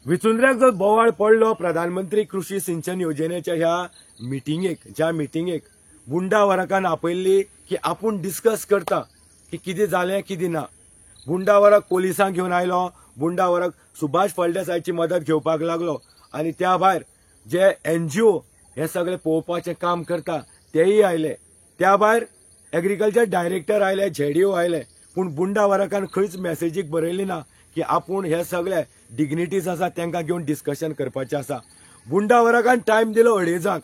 विचुंद्र्याक जो बोवाळ पडलो प्रधानमंत्री कृषी सिंचन योजनेच्या ज्या मिटिंगेक बुंडा वराकान आपयल्ली की आपूण डिस्कस करता की कितें जालें कितें ना। बुंडा वराक पोलिसांक घेवन आयलो, बुंडा वराक सुभाष फळदेसायची मदत घेवपाक लागलो आनी त्या भायर जे NGO हे सगळे पळोवपाचें काम करता तेय आयले। त्या भायर एग्रीकल्चर डायरेक्टर आयले, ZDO आयले, पूण बुंडा वराकान खंयच मेसेजीक बरयल्ली ना की आपूण हे सगळे डिग्निटीज आसा तांकां घेवन डिस्कशन करपाचें आसा। बुंडा वराकान टायम दिलो 2:30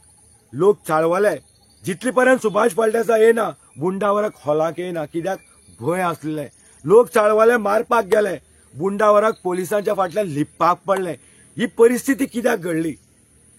लोक चाळवले, जितले पर्यंत सुभाष फळदेसाय येना बुंडा वराक हॉलाक येना, कित्याक भंय आसले। लोक चाळवले, मारपाक गेले, बुंडा वराक पोलिसांच्या फाटल्यान लिपपाक पडले। ही परिस्थिती कित्याक घडली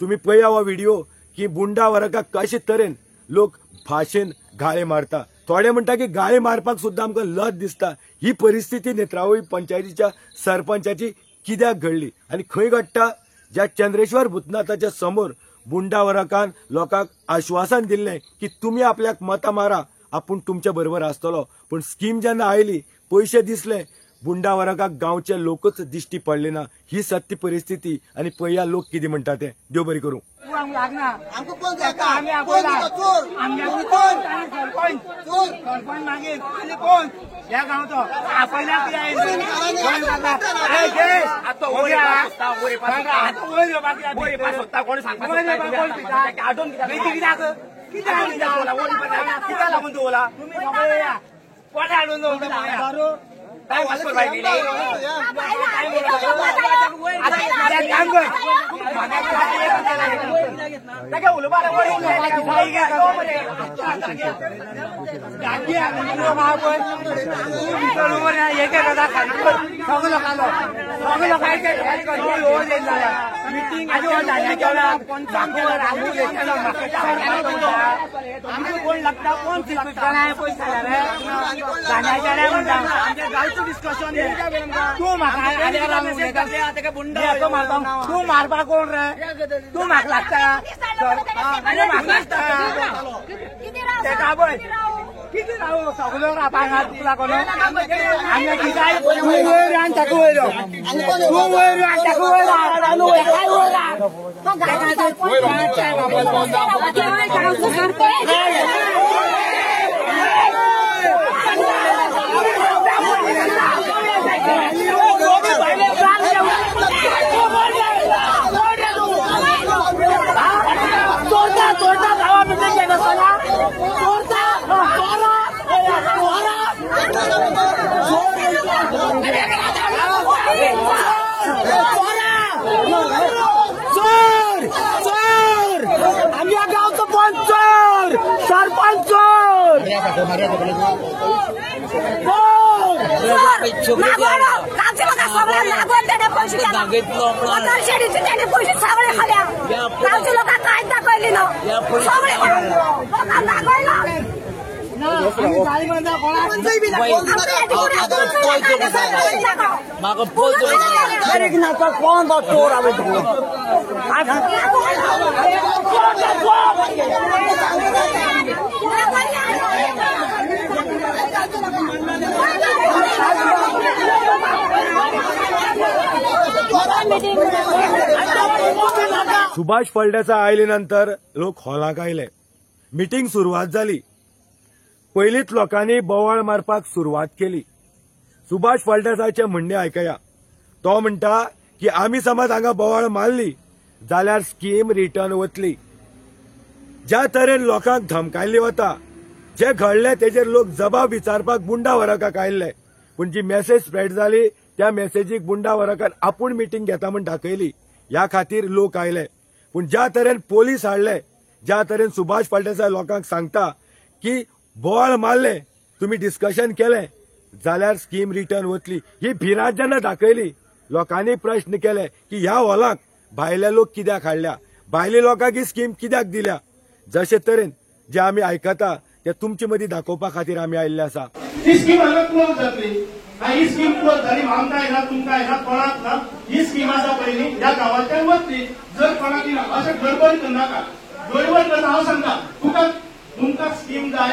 तुम्ही पळया हो व्हिडिओ की बुंडा वराकाक कशे तरेन लोक भाशेन गाळे मारता। थोडे म्हणटा की गाळे मारपाक सुद्दां आमकां लज दिसता। ही परिस्थिती नेत्रावळी पंचायतीच्या सरपंचाची कित्याक घडली आनी खंय घडटा? ज्या चंद्रेश्वर भूतनाथाच्या समोर बुंडा वराकान लोकांक आश्वासन दिल्लें की तुमी आपल्याक मतां मारा, आपूण तुमच्या बरोबर आसतलो। पूण स्कीम जेन्ना आयली, पयशे दिसले, बुंडा वराकाक गांवचे लोकच दिश्टी पडले ना। ही सत्य परिस्थिती आनी पळया लोक कितें म्हणटा ते। देव बरी करूं। काय वाचतो बाई कोण लागता कोण डिस्कशन तू तू मारपा कोण रे? तू म्हाक लागता किती राहू सगळं रापांगा तुला कोण आम्ही किती तू वयर आणि टाकू वयर तू वयर आणि टाकू सरपंच सुभाष फळदेसाय आयले नंतर लोक हॉलाक आयले, मिटिंग सुरुवात जाली। पयलींच लोकांनी बोवाळ मारपाक सुरुवात केली। सुभाष फळदेसायचे म्हणणे आयकया। तो म्हणटा की आमी समज हांगा बोवाळ मारली जाल्यार स्कीम रिटर्न वतली। ज्या तरेन लोकांक धमकायल्ली वता, जे घडले तेजेर लोक जबाब विचारपाक बुंडा वराकाक आयिल्ले, पूण जी मेसेज स्प्रेड जाली त्या मेसेजीक बुंडा वराकान आपूण मिटींग घेता म्हूण दाखयली। ह्या खातीर लोक आयले, पूण ज्या तरेन पोलीस हाडले, ज्या तरेन सुभाष फळदेसाय लोकांक सांगता की बोवाळ मारले, तुम्ही डिस्कशन केले जाल्यार स्कीम रिटर्न वतली, ही भिरांत जेन्ना दाखयली, लोकांनी प्रश्न केले की ह्या हॉलाक भायले लोक कित्याक हाडल्या, भायल्या लोकांक ही स्कीम कित्याक दिल्या। जशे तरेन जे आमी आयकता ते तुमचे मदीं दाखोवपा खातीर आमी आयिल्ले आसा। ही स्कीम हांगा क्लोज जातली, ही स्कीम क्लोज जाली, आमकां येना, तुमकां येना, कोणाक ना। ही स्कीम आसा पयली ह्या गांवांतल्यान वतली। जर कोणाक येना अशें गडबड करनाका, गडबड करता। हांव सांगता तुमकां स्कीम जाय,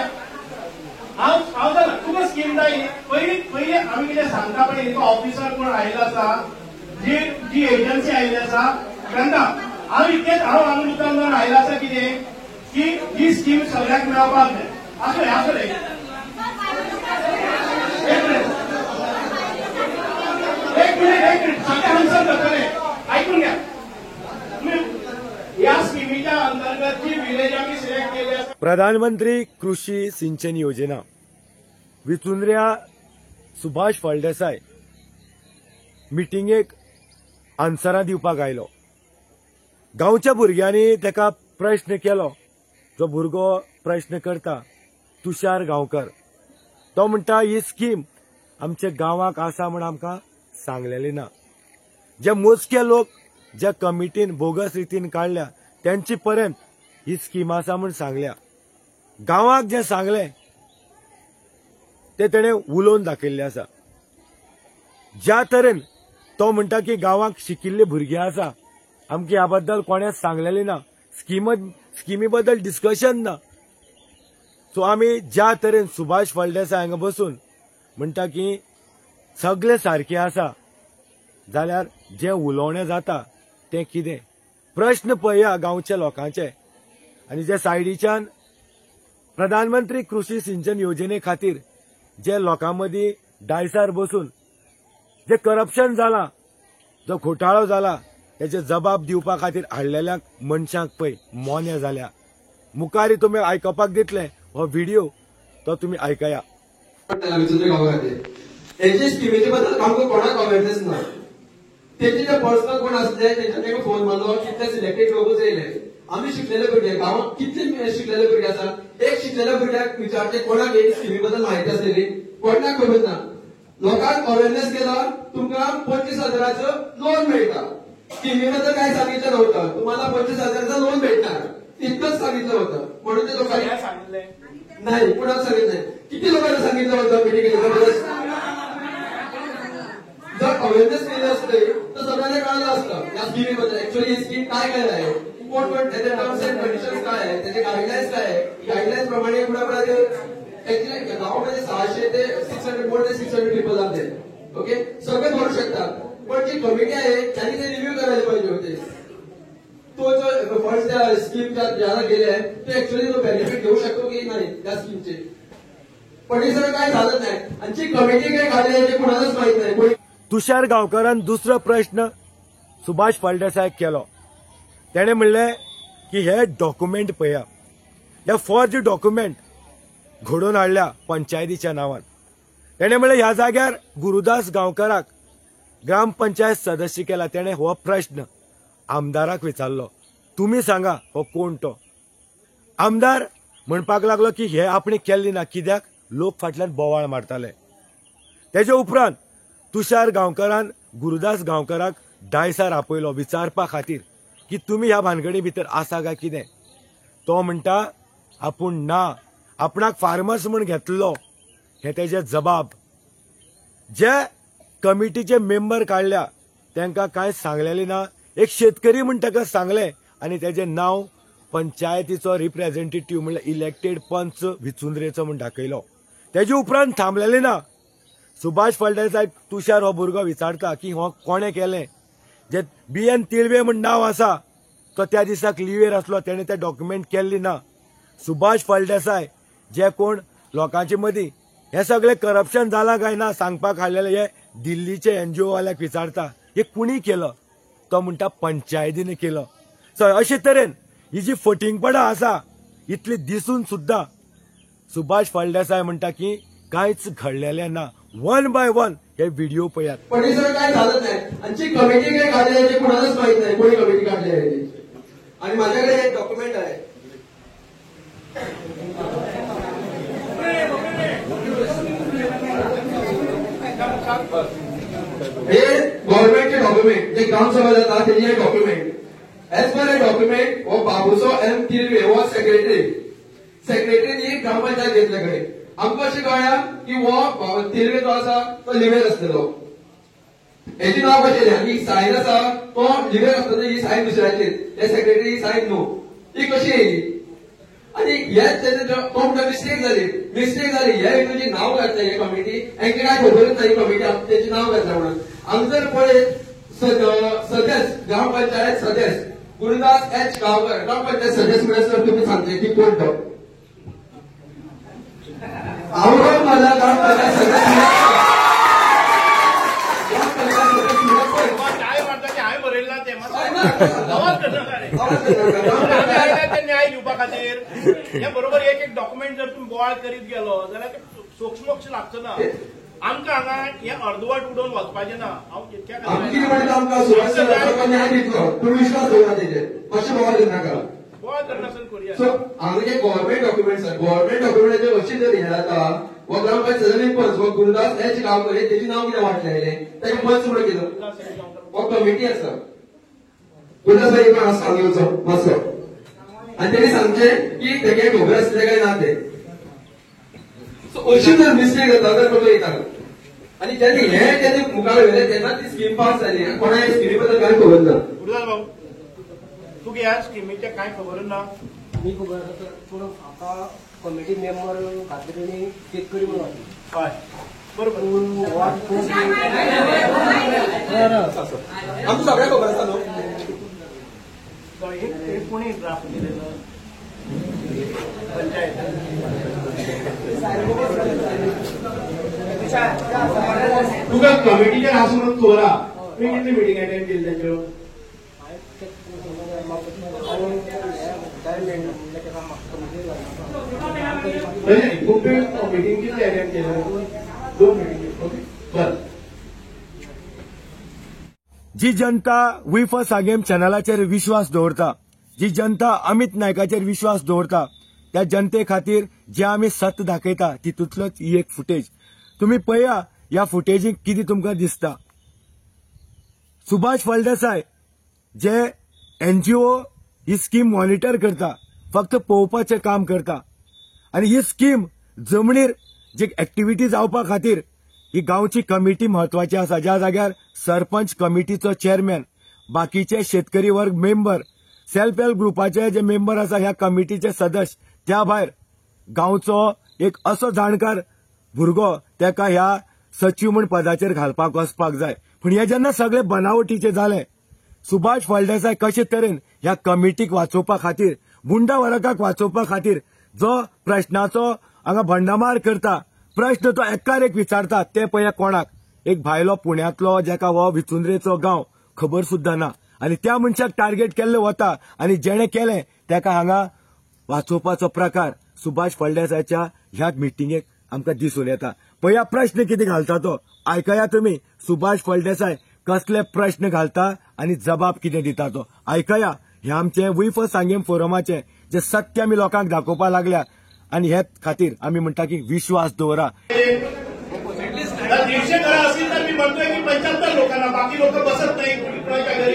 हांव जाणा तुका स्कीम जाय। पयली आमी कितें सांगता पळय, ऑफिसर कोण आयलो आसा जी जी एजन्सी आयिल्ली आसा तेन्ना हांव इतकेच हांव मुद्दम आयला आसा कितें की ही स्कीम सगळ्याक मेळपाक जाय आसले एक मिनिट सगळे आन्सर जातले ऐकून घ्या या स्कीमीच्या अंतर्गत जी विलेज आम्ही सिलेक्ट केली आसा प्रधानमंत्री कृषी सिंचन योजना विचुंद्र्या सुभाष फळदेसाय मिटिंगेक आन्सरां दिवपाक आयलो. गांवच्या भुरग्यांनी ताका प्रश्न केलो. जो भुरगो प्रश्न करता तुषार गांवकर तो म्हणटा ही स्कीम आमच्या गांवाक आसा म्हण आमकां सांगलेली ना. जे मोजके लोक ज्या कमिटीन बोगस रितीन काढल्या त्यांची पर्यंत ही स्कीम आसा म्हण सांगल्या. गांवाक जे सांगले ते तेणे उलोवन दाखयल्ले आसा. ज्या तरेन तो म्हणटा की गांवाक शिकिल्ले भुरगे आसा आमकां ह्या बद्दल कोणेच सांगलेले ना. स्किमी बद्दल डिस्कशन ना. सो आमी ज्या तरेन सुभाष फळदेसाय हांगा बसून म्हणटा की सगळे सारखे आसा जाल्यार जे उलोवणें जाता ते कितें प्रश्न पळया गांवच्या लोकांचे. आनी जे सायडीच्यान प्रधानमंत्री कृषी सिंचन योजने खातीर जे लोकां मदीं डायसार बसून जे करप्शन जाला जो घोटाळो जाला त्याचे जबाब दिवपा खातीर हाडलेल्या मनशांक पळय मोने जाल्या. मुखारी तुमी आयकपाक दितले हो व्हिडिओ तो तुमी आयकया. हेचे स्किमीचे बद्दल आमकां कोणाक अवेरनेस ना. तेचे जे पर्सनल कोण आसले तेंच्यानी फोन मारलो कितले सिलेक्टेड लोकूच येयले. आमी शिकलेले भुरगे गांवांत कितले शिकलेले भुरगे आसा. एक शिकलेल्या भुरग्याक विचारचे कोणाक हे स्किमी बद्दल म्हायती आसलेली कोणाक खबर ना. लोकांक अवेरनेस केला तुमकां 25,000चं लोन मेळटा. स्किमी बद्दल काय सांगितलं नव्हतं. तुम्हाला 25,000चं लोन भेटणार इतकंच सांगितलं होतं. म्हणून ते लोकांनी नाही कुणाला सांगितलं नाही. किती लोकांना सांगितलं होतं मिटिंग जर अवेरनेस केली असते तर सगळ्यांना कळलं असतं या स्कीमीबद्दल. ऍक्च्युअली ही स्कीम काय काय आहे कोण त्याचे टर्म्स अँड कंडिशन्स काय आहे त्याचे गाईडलाईन्स काय आहे. गाईडलाईन्स प्रमाणे ऍक्च्युअली गावामध्ये 600 ते 600 मोर ते 600 पीपल आहेत. ओके सगळे भरू शकतात. पण जी कमिटी आहे त्यांनी ते रिव्ह्यू करायला पाहिजे होते. तो जो फंड त्या स्कीम ज्याला गेले आहे ते ऍक्च्युअली तो बेनिफिट घेऊ शकतो की नाही त्या स्कीमचे. पण हे सगळं काय झालं नाही. आणि जी कमिटी काय खाली आहे ते कुणालाच माहित नाही. तुषार गांवकरान दुसरो प्रश्न सुभाष फळदेसायक केलो. तेणे म्हणले की हे डॉक्युमेंट पळया. हे फॉर्ज डॉक्युमेंट घडोवन हाडल्या पंचायतीच्या नांवान. तेणे म्हणले ह्या जाग्यार गुरुदास गांवकराक ग्रामपंचायत सदस्य केला. तेणे हो प्रश्न आमदाराक विचारलो तुम्ही सांगा हो कोण तो. आमदार म्हणपाक लागलो की हे आपणे केल्ली ना कित्याक लोक फाटल्यान बोवाळ मारताले. तेजे उपरांत तुषार गांवकरान गुरुदास गांवकराक डायसार आपयलो विचारपा खातीर की तुम्ही ह्या भानगडी भितर आसा काय कितें. तो म्हणटा आपूण ना आपणाक फार्मर्स म्हूण घेतलो. हे तेजे जबाब. जे कमिटीचे मेंबर काडल्या तांकां कांय सांगलेले ना. एक शेतकरी म्हूण ताका सांगले आनी तेजे नांव पंचायतीचो रिप्रेझेंटेटिव्ह म्हणल्यार इलेक्टेड पंच विचुंद्रेचो म्हूण दाखयलो. तेजे उपरांत थांबलेले ना. सुभाष फळदेसाय तुषार हो भुरगो विचारता की हो कोणे केलें. जे BN तिळवे म्हूण नांव आसा तो त्या दिसाक लिव्हेर आसलो तेणे ते डॉक्युमेंट केल्ली ना. सुभाष फळदेसाय जे कोण लोकांचे मदीं हे सगळे करप्शन जाला काय ना सांगपाक हाडलेले हे दिल्लीचे NGO वाल्याक विचारता हे कुणी केलं. तो म्हणटा पंचायतीने केलं. सो अशे तरेन ही जी फटिंगपणां आसा इतली दिसून सुद्दां सुभाष फळदेसाय म्हणटा की कांयच घडलेलें ना. वन बाय वन हे व्हिडिओ पळयात. पण हे सगळं काय झालं नाही. आणि जी कमिटी काय काढली आहे ते कुणालाच माहित नाही कोणी कमिटी काढली आहे ती. आणि माझ्याकडे एक डॉक्युमेंट आहे. हे गव्हर्नमेंटचे डॉक्युमेंट जे ग्रामसभा जातात त्याचे डॉक्युमेंट. एज पर ए डॉक्युमेंट हो बाबूसो M तिळवे हो सेक्रेटरीनी ग्रामपंचायत घेतल्याकडे आमकां अशें कळ्ळां की हो तिळवे जो आसा तो लिव्हेर आसलेलो. हेची नांव कशें आनी सायन आसा तो लिव्हेर आसता ही सायन दुसऱ्याचेर. हे सेक्रेटरी सायन न्हू ती कशी येयली. आणि हेच तो म्हणटा मिस्टेक झाली हे तुझे नाव घातलं हे कमिटी हांकां काय खबरच नाही कमिटी त्याचे नाव घातलं म्हणून. आमकां जर पळयत सदस्य ग्रामपंचायत सदस्य गुरुदास एच गावकर ग्रामपंचायत सदस्य म्हणून सर तुम्ही सांगते की कोण तो औरंगाबाद ग्रामपंचायत सदस्य काय म्हणतात हांवें बरयला ते आवाज करता न्याय दिवपा खातीर हे बरोबर एक एक डॉक्युमेंट जर तुम्ही बोवाळ करीत गेलो जाल्यार ते सोक्षमोक्ष लागचो ना आमकां हांगा हे अर्दवट उडोवन वचपाचें ना हांव इतक्या न्याय दितलो तुम्ही विश्वास दवरा तेजेर मातशें बोवाळ करनाका बोवाळ करनासन करुया सो हांगा जे गव्हर्मेंट डॉक्युमेंट्स आसा गव्हर्मेंट डॉक्युमेंटाचेर अशी जर हे जाता वो ग्रामपंचायत सदस्य पंच वो गुरुदास एच गावकर तेजें नांव कितें वाटलेलें तेजें पंच म्हणून कितें वो कमिटी आसा गुरुदास भाई पण आसा घेवचो मातसो आनी तेणी सांगचे की तेगे खबर आसलें काय ना ते सो अशी जर मिस्टेक जाता तर कसो येता आनी जेन्ना मुखार व्हेलें तेन्ना ती स्कीम पास जाली आनी कोणा ह्या स्किमी बद्दल कांय खबर ना गुरुदास भाऊ तुका ह्या स्किमीचें कांय खबर ना मी खबर आसा सर पूण म्हाका कमिटी मेंबर खातीर चेक करी म्हणून हय बरोबर आमकां सगळ्यांक खबर आसा न्हू तो एक कोणी ड्राफ्ट दिलेलो पंचायत तुका कमिटीचेर आसून चोरा तुमी कितली मिटींग अटेंड केली तेच्यो खूप मिटींग कितली अटेंड केली 2 मिटींग ओके बरं जी जनता वी फॉर सांगेम चॅनलाचेर विश्वास दवरता जी जनता अमित नायकाचेर विश्वास दवरता त्या जनते खातीर जे आमी सत्य दाखयता तितूंतलोच ही एक फुटेज तुम्ही पळया ह्या फुटेजीक कितें तुमकां दिसता सुभाष फळदेसाय जे एनजीओ ही स्कीम मॉनिटर करता फक्त पळोवपाचें काम करता आनी ही स्कीम जमनीर जी एक्टिविटी जावपा खातीर ही गांवची कमिटी म्हत्वाची आसा ज्या जाग्यार सरपंच कमिटीचो चेअरमॅन बाकीचे शेतकरी वर्ग मेंबर सेल्फ हेल्प ग्रुपाचे जे मेंबर आसा ह्या कमिटीचे सदस्य त्या भायर गांवचो एक असो जाणकार भुरगो तेका ह्या सचिव म्हण पदाचेर घालपाक वचपाक जाय पूण हे जेन्ना सगळे बनावटीचे जाले सुभाष फळदेसाय कशे तरेन ह्या कमिटीक वाचोवपा खातीर बुंडा वरकाक वाचोवपा खातीर जो प्रश्नाचो हांगा भंडामार करता प्रश्न तो एकार एक विचारता ते पळया कोणाक एक भायलो पुण्यांतलो जेका हो विचुंद्रेचो गांव खबर सुद्दां ना आनी त्या मनशाक टार्गेट केल्ले वता आनी जेणे केलें तेका हांगा वाचोवपाचो प्रकार सुभाष फळदेसायच्या ह्या मिटिंगेक आमकां दिसून येता पळया प्रश्न कितें घालता तो आयकया तुमी सुभाष फळदेसाय कसले प्रश्न घालता आनी जबाब कितें दिता तो आयकया हे आमचे वी फॉर सांगेम फोरमाचे जे सत्य आमी लोकांक दाखोवपा लागल्या आनी हे खातीर आमी म्हणटा की विश्वास दवरा 150 घरं असतील तर मी म्हणतोय की 75 लोकांना बाकी लोक बसत नाही कुणाच्या घरी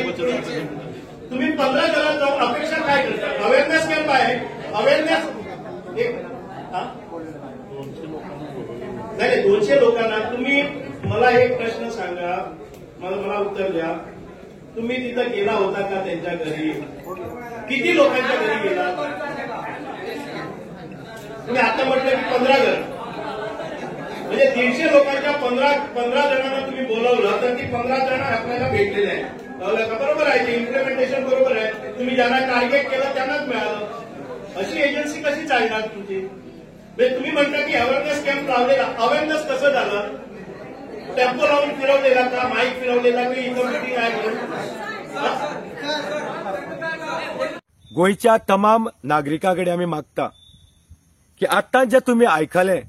तुम्ही 15 घरात जाऊन अपेक्षा काय करता अवेअरनेस कॅम्प आहे अवेअरनेस नाही 200 लोकांना तुम्ही मला एक प्रश्न सांगा मला उत्तर द्या तुम्ही तिथं गेला होता का त्यांच्या घरी किती लोकांच्या घरी गेला तुम्ही आता म्हटलं की 15 घर म्हणजे 150 लोकांच्या 15 जणांना तुम्ही बोलवलं तर ती 15 जण आपल्याला भेटलेले आहेत बरोबर आहे ते इम्प्लिमेंटेशन बरोबर आहे तुम्ही ज्यांना टार्गेट केलं त्यांनाच मिळालं अशी एजन्सी कशी चालणार तुमची तुम्ही म्हणता की अवेअरनेस कॅम्प लावलेला अवेअरनेस कसं झालं टेम्पो लावून फिरवलेला का माईक फिरवलेला की इथं मिटिंग आहे गोयच्या तमाम नागरिकांकडे आमी मागता की आतां जे तुम्ही आयकले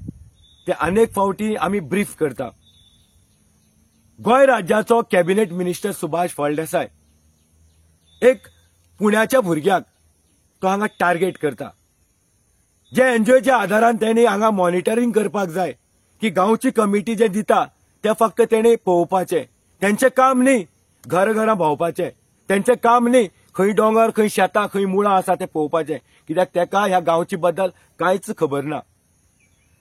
ते अनेक फावटी आमी ब्रीफ करता गोंय राज्याचो कॅबिनेट मिनिस्टर सुभाष फळदेसाय एक पुण्याच्या भुरग्याक तो हांगा टार्गेट करता जे एनजीओच्या आधारान त्यांनी हांगा मॉनिटरींग करपाक जाय की गांवची कमिटी जे दिता ते फक्त तेणे पळोवपाचें तेंचें काम न्ही घरां भोंवपाचें तेंचें काम न्ही खंय डोंगर खंय शेतां खंय मुळां आसा ते पळोवपाचें कित्याक तेका ह्या गांवची बद्दल कांयच खबर ना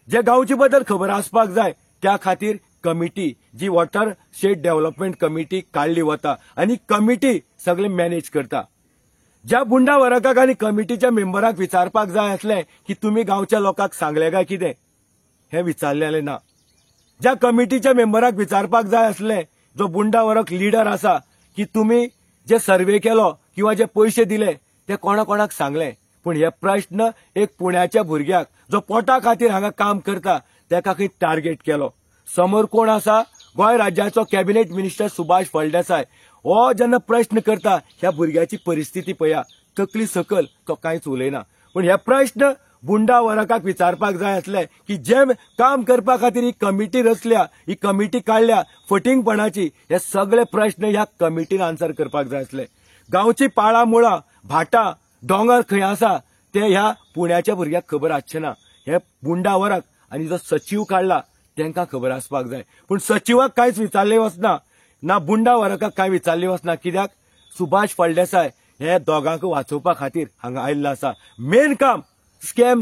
जे गांवची बद्दल खबर आसपाक जाय त्या खातीर कमिटी जी वॉटर शेड डेव्हलपमेंट कमिटी काडली वता आनी कमिटी सगळे मॅनेज करता ज्या बुंडा वरकाक आनी कमिटीच्या मेंबराक विचारपाक जाय आसलें की तुमी गांवच्या लोकांक सांगले काय कितें हें विचारलेलें ना ज्या कमिटीच्या मेंबराक विचारपाक जाय आसलें जो बुंडा वरक लिडर आसा की तुम्ही जे सर्वे केलो किंवा जे पैसे दिले ते कोणाक सांगले, पण हे प्रश्न एक पुण्याच्या भुरग्याक जो पोटा खातीर हांगा काम करता तेका खंय टार्गेट केलो. समोर कोण आसा? गोंय राज्याचो कॅबिनेट मिनिस्टर सुभाष फळदेसाय. हो जेन्ना प्रश्न करता ह्या भुरग्याची परिस्थिती पळया, तकली सकल तो कांयच उलयना. पण हे प्रश्न बुंडा वरकाक विचारपाक जाय आसले की जे काम करपा खातीर ही कमिटी रचल्या, ही कमिटी काडल्या फटींगपणाची, हे सगळे प्रश्न ह्या कमिटीन आन्सर करपाक जाय आसले. गांवची पाळा मुळां भाटां दोंगर खंय आसा ते ह्या पुण्याच्या भुरग्याक खबर आसचे ना. हे बुंडा वराक आनी जो सचिव काडला तांकां खबर आसपाक जाय. पूण सचिवाक कांयच विचारले वचना, ना बुंडा वरकाक कांय विचारले वचना. कित्याक? सुभाष फळदेसाय हे दोगांक वाचोवपा खातीर हांगा आयिल्लो आसा. मेन काम स्कॅम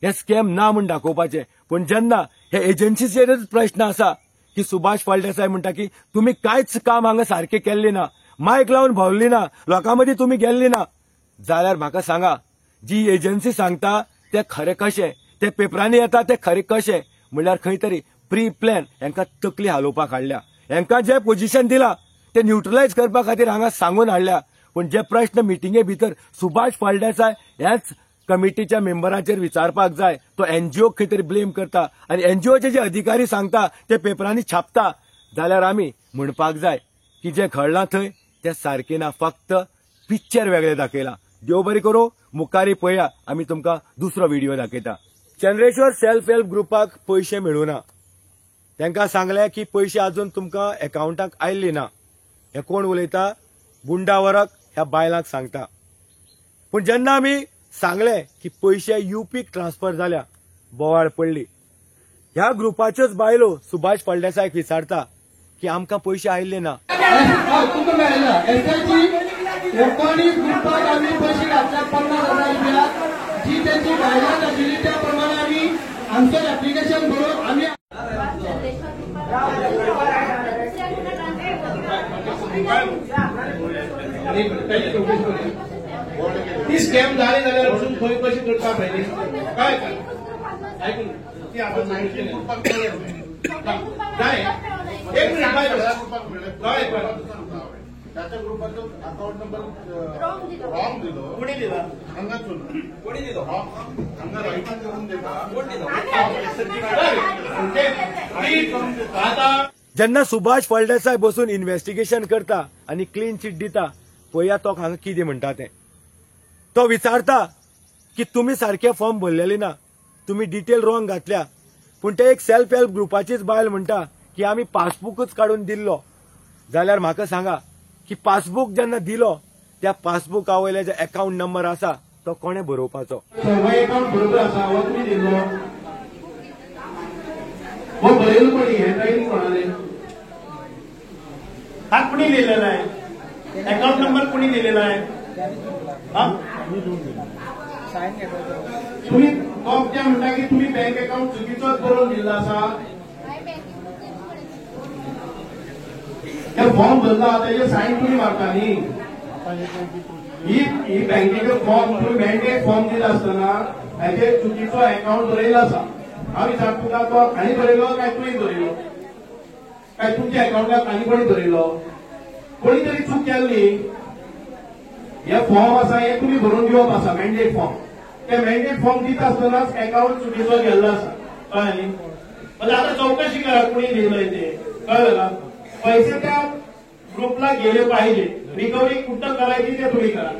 हे स्कॅम ना म्हूण दाखोवपाचे. पण जेन्ना हे एजन्सीचेरच प्रश्न आसा की सुभाष फळदेसाय म्हणटा की तुमी कांयच काम हांगा सारखे केल्ले ना, मायक लावन भोंवली ना, लोकां मदीं तुमी गेल्ली ना, जाल्यार म्हाका सांगा जी एजन्सी सांगता ते खरे कशे, ते पेपरांनी येता ते खरे कशे? म्हणल्यार खंय तरी प्री प्लॅन हांकां तकली हालोवपाक हाडल्या. हांकां जे पोजिशन दिला ते न्यूट्रलायज करपा खातीर हांगा सांगून हाडल्या. पण जे प्रश्न मिटिंगे भितर सुभाष फळदेसाय ह्याच कमिटीच्या मेंबरांचेर विचारपाक जाय, तो एनजीओ खंय तरी ब्लेम करता आनी एनजीओचे जे अधिकारी सांगता ते पेपरांनी छापता, जाल्यार आमी म्हणपाक जाय की जे घडलां थंय ते सारकें ना, फक्त पिक्चर वेगळे दाखयला. देव बरें करूं. मुखारी पळया, आमी तुमकां दुसरो व्हिडिओ दाखयता. चंद्रेश्वर सेल्फ हेल्प ग्रुपाक पयशे मेळूना. तांकां सांगले की पयशे अजून तुमकां अकाउंटाक आयिल्ले ना. हे कोण उलयता? बुंडा वरक ह्या बायलांक सांगता. पूण जेन्ना आमी सांगले की पयशे यूपीक ट्रान्सफर जाल्या, बोवाळ पडली. ह्या ग्रुपाच्योच बायलो सुभाष फळदेसायक विचारता की आमकां पयशे आयिल्ले ना. तुमकां मेळना. एसआयची एकोणीस ग्रुपाक आमी पयशे घातल्यात 50,000 रुपया. जी त्याची गायडलायन आशिल्ली त्या प्रमाणे आमी आमचें एप्लिकेशन भरून आमी ती स्कॅम झाली जाल्यार वचून खंय कशी करता पयली काय आयकून ती आपण सांगितली जाय. एक मिनिट काय त्याच्या ग्रुपाचा अकाउंट नंबर रॉंग दिलो. कोणी दिला? अंगातून कोणी दिलो? अंगा राईट करून देता. आता जेन्ना सुभाष फळदेसाय बसून इन्व्हेस्टिगेशन करता आनी क्लीन चिट दिता, पळया तो हांगा कितें म्हणटा तें. तो विचारता की तुमी सारखे फॉर्म भरलेले ना, तुमी डिटेल रॉंग घातल्या. पूण ते एक सेल्फ हेल्प ग्रुपाचीच बायल म्हणटा की आमी पासबुकच काडून दिल्लो. जाल्यार म्हाका सांगा की पासबुक जेन्ना दिलो त्या पासबुका वयले जे अकाउंट नंबर आसा तो कोणें बरोवपाचो? सर्वे अकाउंट बरोबर आसा हो तुमी दिल्लो. हो बरयलो कोणी? हे काही कोणाले हा कुणी लिहिलेला आहे? अकाउंट नंबर कुणी दिलेला आहे? तुम्ही त्या म्हणता की तुम्ही बँक अकाउंट चुकीचोच बरोवन दिल्लो आसा. हे फॉर्म भरला त्याचे साईन तुम्ही मारता न्ही. ही बँकेचो फॉर्म तुम्ही बँकेक फॉर्म दिला असताना हाचेर चुकीचो अकाउंट बरयलो आसा. हांव विचारता तुका तो आनी बरयलो काय तुवें बरयलो? काय तुमच्या अकाउंटाक आनी कोणी बरयलो? कोणी तरी चूक केल्ली. हे फॉर्म आसा हे तुम्ही भरून दिवप आसा मॅन्डेट फॉर्म. ते मॅन्डेट फॉर्म दिता आसतनाच अकाउंट चुकीचो गेल्लो आसा. कळ्ळें न्ही? म्हणजे आता चौकशी करा कोणी दिलंय ते. कळलं का? पैसे त्या ग्रुपला गेले पाहिजे. रिकव्हरी कुठं करायची ते तुम्ही करा.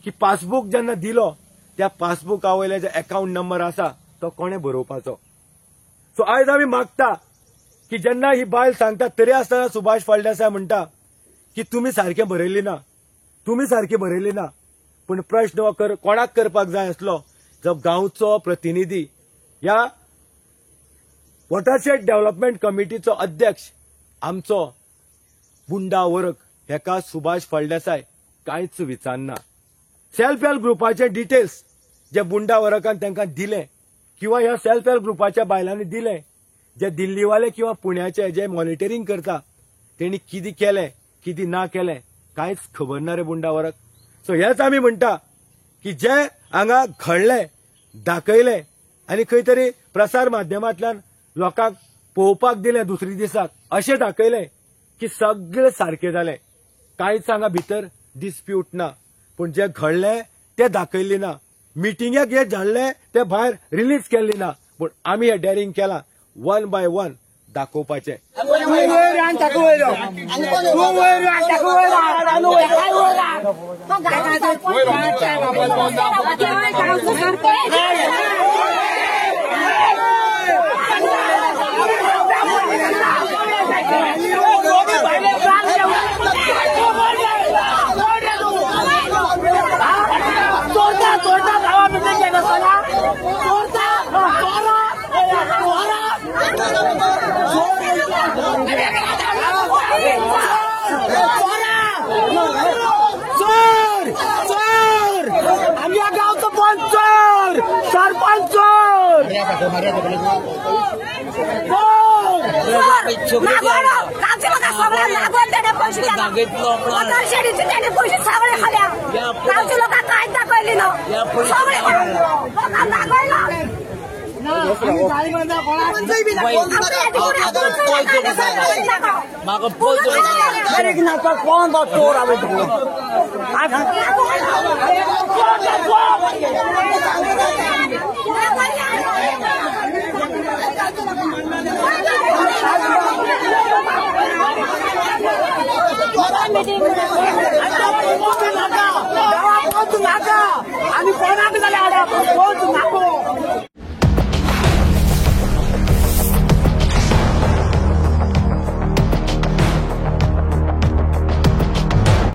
की पासबुक जेन्ना दिलो त्या पासबुका वयले जे अकाउंट नंबर आसा तो कोणें बरोवपाचो? सो आयज आमी मागता की जेन्ना ही बायल सांगता तरी आसतना सुभाष फळदेसाय म्हणटा की तुमी सारकें बरयल्ली ना, तुमी सारकें बरयल्ली ना. पूण प्रश्न हो कोणाक करपाक जाय आसलो? जो गांवचो प्रतिनिधी ह्या वॉटरशेड डेव्हलपमेंट कमिटीचो अध्यक्ष आमचो बुंडा वरक, हेका सुभाष फळदेसाय कांयच विचारना. सेल्फ हेल्प ग्रुपाचे डिटेल्स जे बुंडा वरकान तांकां दिले किंवा ह्या सेल्फ हेल्प ग्रुपाच्या बायलांनी दिले, जे दिल्लीवाले किंवा पुण्याचे जे मॉनिटरिंग करता तेणी कितें केलें कितें ना केलें कांयच खबर ना रे बुंडा वरक. सो हेच आमी म्हणटा की जे हांगा घडलें दाखयलें आनी खंय तरी प्रसार माध्यमांतल्यान लोकांक पळोवपाक दिलें दुसरे दिसाक अशें दाखयलें की सगळें सारकें जालें, कांयच हांगा भितर डिस्प्यूट ना, पूण जे घडलें ते दाखयल्ले ना. मिटिंगेक जे झडले ते भायर रिलीज केल्ले ना, पूण आमी हे डेरिंग केलां वन बाय वन दाखोवपाचें. तूं वयर आनी ताका वयर तूं वयर आनी ताका वयर आमच्या गावचं पण चोर, सरपंच चोर, कोण चोर आवे